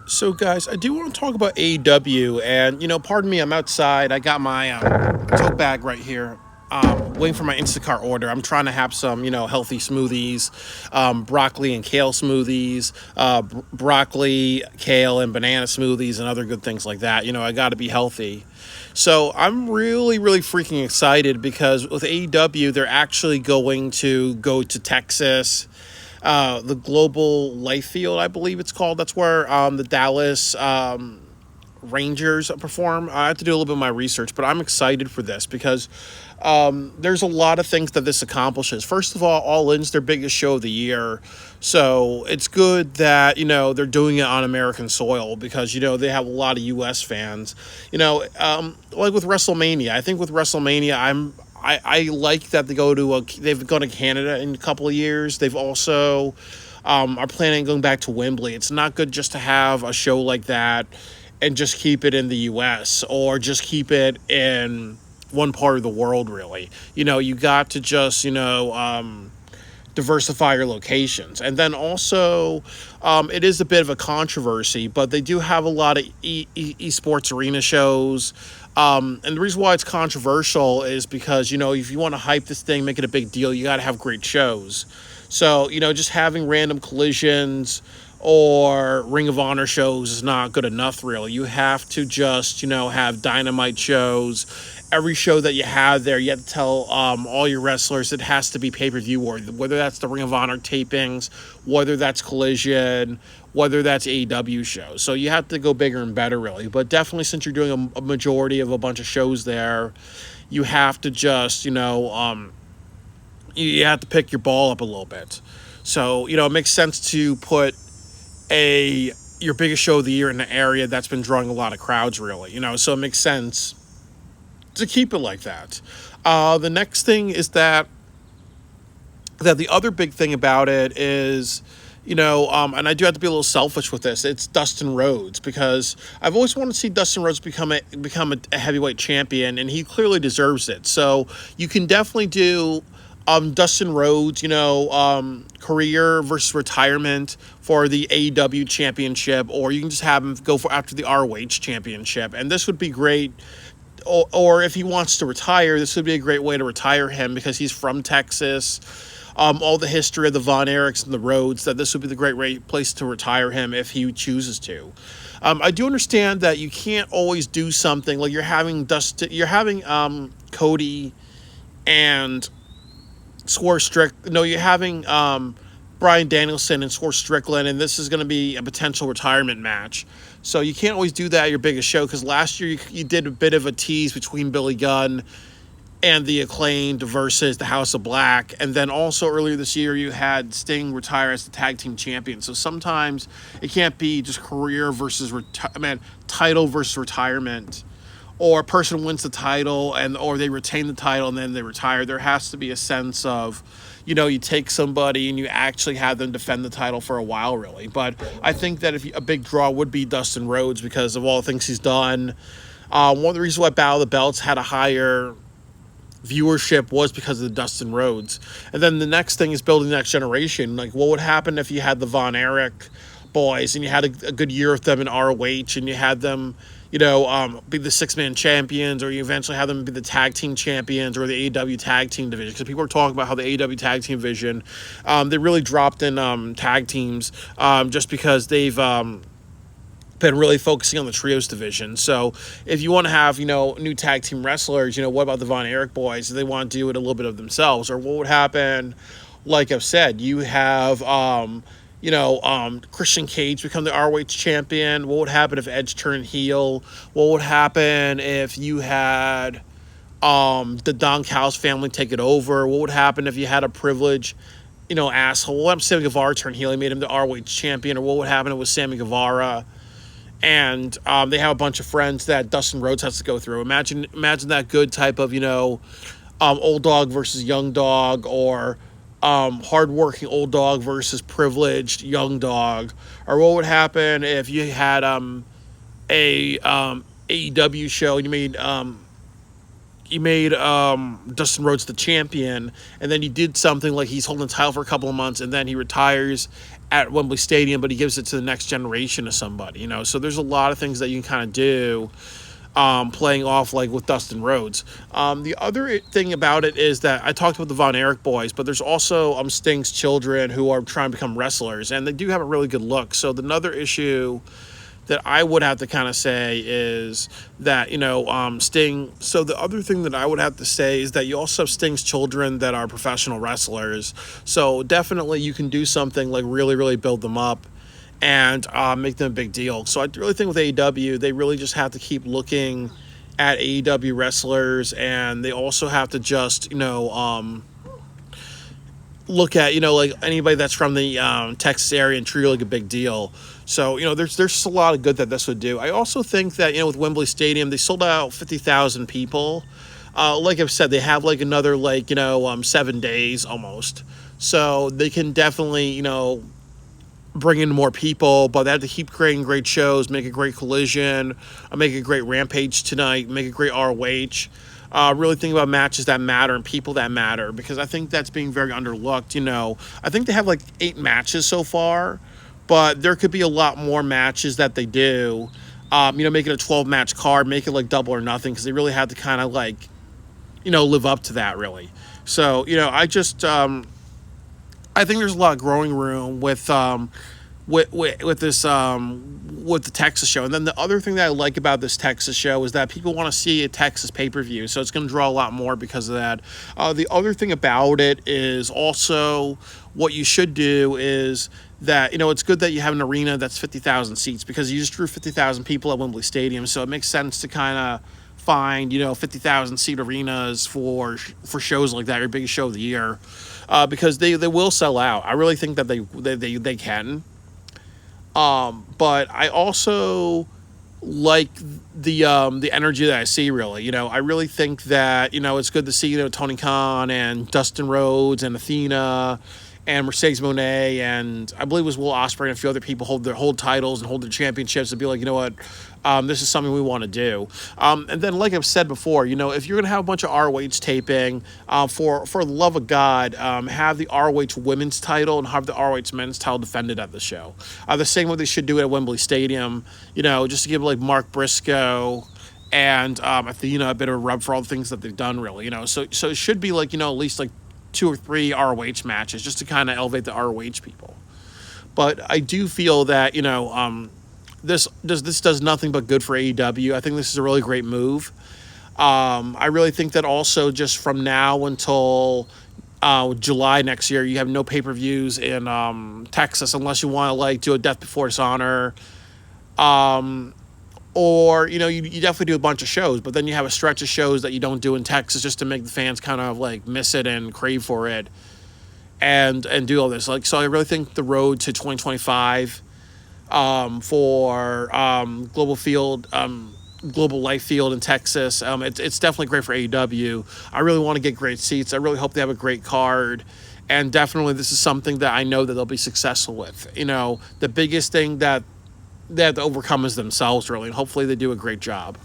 So, guys, I do want to talk about AEW, and pardon me, I'm outside. I got my tote bag right here, waiting for my Instacart order. I'm trying to have some, healthy smoothies, broccoli and kale smoothies, broccoli, kale, and banana smoothies, and other good things like that. I got to be healthy. So I'm really, really freaking excited because with AEW, they're actually going to go to Texas, the Global Life Field, I believe it's called. That's where the Dallas Rangers perform. I have to do a little bit of my research, but I'm excited for this because there's a lot of things that this accomplishes. First of all In's their biggest show of the year. So it's good that, they're doing it on American soil because, they have a lot of U.S. fans. Like with WrestleMania. I think with WrestleMania, I like that they've gone to Canada in a couple of years. They've also are planning on going back to Wembley. It's not good just to have a show like that and just keep it in the U.S. or just keep it in one part of the world, really. You got to just, diversify your locations. And then also, it is a bit of a controversy, but they do have a lot of esports arena shows. And the reason why it's controversial is because, if you want to hype this thing, make it a big deal, you got to have great shows. So, just having random collisions or Ring of Honor shows is not good enough, really. You have to just, have dynamite shows. Every show that you have there, you have to tell all your wrestlers it has to be pay-per-view worthy, whether that's the Ring of Honor tapings, whether that's Collision, whether that's AEW shows. So you have to go bigger and better, really. But definitely, since you're doing a majority of a bunch of shows there, you have to just, you have to pick your ball up a little bit. So, it makes sense to put your biggest show of the year in an area that's been drawing a lot of crowds, really. So it makes sense to keep it like that. The next thing is that the other big thing about it is, and I do have to be a little selfish with this. It's Dustin Rhodes because I've always wanted to see Dustin Rhodes become a heavyweight champion, and he clearly deserves it. So you can definitely do Dustin Rhodes, career versus retirement for the AEW championship, or you can just have him go for after the ROH championship, and this would be great. Or if he wants to retire, this would be a great way to retire him because he's from Texas. All the history of the Von Erichs and the Rhodes, that this would be the great place to retire him if he chooses to. I do understand that you can't always do something like you're having Cody and you're having Bryan Danielson and Swerve Strickland, and this is going to be a potential retirement match. So you can't always do that at your biggest show because last year you did a bit of a tease between Billy Gunn and the Acclaimed versus the House of Black. And then also earlier this year, you had Sting retire as the tag team champion. So sometimes it can't be just career versus title versus retirement, or a person wins the title or they retain the title and then they retire. There has to be a sense of, you take somebody and you actually have them defend the title for a while, really. But I think that a big draw would be Dustin Rhodes because of all the things he's done. One of the reasons why Battle of the Belts had a higher viewership was because of the Dustin Rhodes. And then the next thing is building the next generation. Like, what would happen if you had the Von Erich boys and you had a good year with them in ROH and you had them, be the six-man champions, or you eventually have them be the tag team champions or the AEW tag team division. Because people are talking about how the AEW tag team division, they really dropped in tag teams just because they've been really focusing on the trios division. So if you want to have, new tag team wrestlers, what about the Von Erich boys? Do they want to do it a little bit of themselves? Or what would happen, like I've said, you have Christian Cage become the ROH champion? What would happen if Edge turned heel? What would happen if you had the Don Callis family take it over? What would happen if you had a privileged, asshole? What if Sammy Guevara turned heel? He made him the ROH champion. Or what would happen if it was Sammy Guevara and they have a bunch of friends that Dustin Rhodes has to go through? Imagine that good type of, old dog versus young dog, or hardworking old dog versus privileged young dog. Or what would happen if you had a AEW show and you made you made Dustin Rhodes the champion, and then you did something like he's holding the title for a couple of months, and then he retires at Wembley Stadium, but he gives it to the next generation of somebody. So there's a lot of things that you can kind of do, playing off like with Dustin Rhodes. The other thing about it is that I talked about the Von Erich boys, but there's also Sting's children who are trying to become wrestlers, and they do have a really good look. So another issue that I would have to kind of say is that, Sting. So the other thing that I would have to say is that you also have Sting's children that are professional wrestlers. So definitely you can do something like really, really build them up and make them a big deal. So I really think with AEW, they really just have to keep looking at AEW wrestlers, and they also have to just, look at, like anybody that's from the Texas area and treat it like a big deal. So, there's a lot of good that this would do. I also think that, with Wembley Stadium, they sold out 50,000 people. Like I've said, they have like another 7 days almost. So they can definitely, bring in more people, but they have to keep creating great shows, make a great Collision, make a great Rampage tonight, make a great ROH. Really think about matches that matter and people that matter, because I think that's being very underlooked. I think they have like 8 matches so far, but there could be a lot more matches that they do. Make it a 12-match card, make it like Double or Nothing, because they really have to kind of live up to that, really. So, I think there's a lot of growing room with this with the Texas show. And then the other thing that I like about this Texas show is that people want to see a Texas pay-per-view, so it's going to draw a lot more because of that. The other thing about it is also what you should do is that, it's good that you have an arena that's 50,000 seats, because you just drew 50,000 people at Wembley Stadium, so it makes sense to kind of find 50,000 seat arenas for shows like that, your biggest show of the year, because they will sell out. I really think that they can. But I also like the energy that I see, really. I really think that, it's good to see, Tony Khan and Dustin Rhodes and Athena and Mercedes Moné, and I believe it was Will Ospreay and a few other people hold titles and hold their championships, and be like, what, this is something we want to do. And then, like I've said before, if you're going to have a bunch of ROH taping, for the love of God, have the ROH women's title and have the ROH men's title defended at the show. The same way they should do it at Wembley Stadium, just to give like Mark Briscoe and Athena a bit of a rub for all the things that they've done, really. So it should be like, at least like 2 or 3 ROH matches, just to kind of elevate the ROH people. But I do feel that, this does nothing but good for AEW. I think this is a really great move. I really think that also, just from now until July next year, you have no pay-per-views in Texas, unless you want to do a Death Before Dishonor, or you definitely do a bunch of shows, but then you have a stretch of shows that you don't do in Texas, just to make the fans kind of miss it and crave for it, and do all this. So I really think the road to 2025 for Global Life Field in Texas, it's definitely great for AEW. I really want to get great seats. I really hope they have a great card, and definitely this is something that I know that they'll be successful with. The biggest thing that they have to overcome is themselves, really, and hopefully they do a great job.